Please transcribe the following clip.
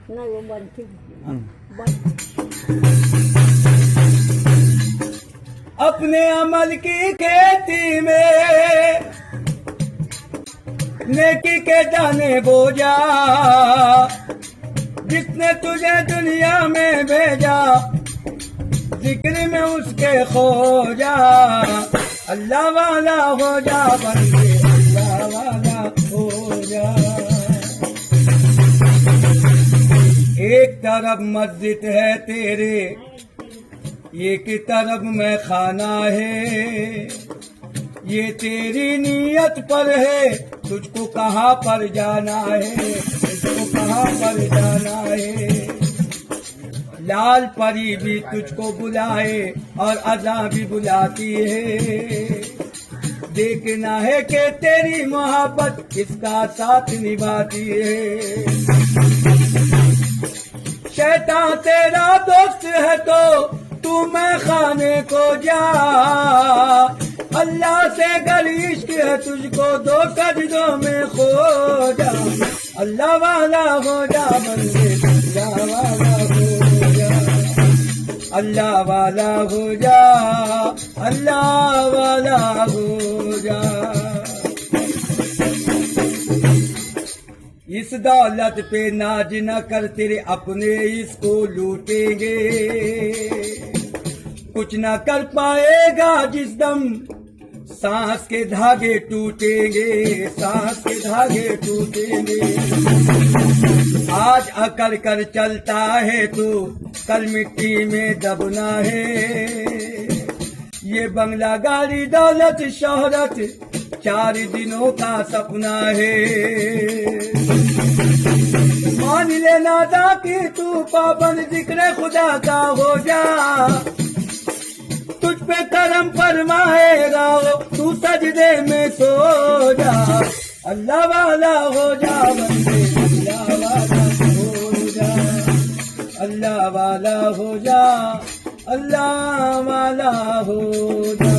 नहीं वो बनती अपने अमल की खेती में नेकी के दाने बोजा, जिसने तुझे दुनिया में भेजा जिक्र में उसके खो जा। अल्लाह वाला हो जा बंदे, अल्लाह वाला हो जा। एक तरफ मस्जिद है तेरे, एक तरफ में खाना है, ये तेरी नीयत पर है तुझको कहाँ पर जाना है, तुझको कहाँ पर जाना है। लाल परी भी तुझको बुलाए और अज़ा भी बुलाती है, देखना है कि तेरी मोहब्बत किसका साथ निभाती है। शैतान तेरा दोस्त है तो तू मैं खाने को जा, अल्लाह से गर इश्क है तुझको दो सजदों में खो जा। अल्लाह वाला हो जा बंदे, अल्लाह वाला हो जा, अल्लाह वाला हो जा, अल्लाह वाला हो जा। इस दौलत पे नाज न कर तेरे अपने इसको लूटेंगे, कुछ न कर पाएगा जिस दम सांस के धागे टूटेंगे, सांस के धागे टूटेंगे। आज अकड़ कर चलता है तो कल मिट्टी में दबना है, ये बंगला गाड़ी दौलत शोहरत 4 दिनों का सपना है। मान लेना था कि तू पाबंद जिक्र खुदा का हो जा, तुझ पे करम फरमाएगा तू सजदे में सो जा। अल्लाह वाला हो जा बंदे, अल्लाह वाला हो जा, अल्लाह वाला हो जा, अल्लाह वाला हो जा।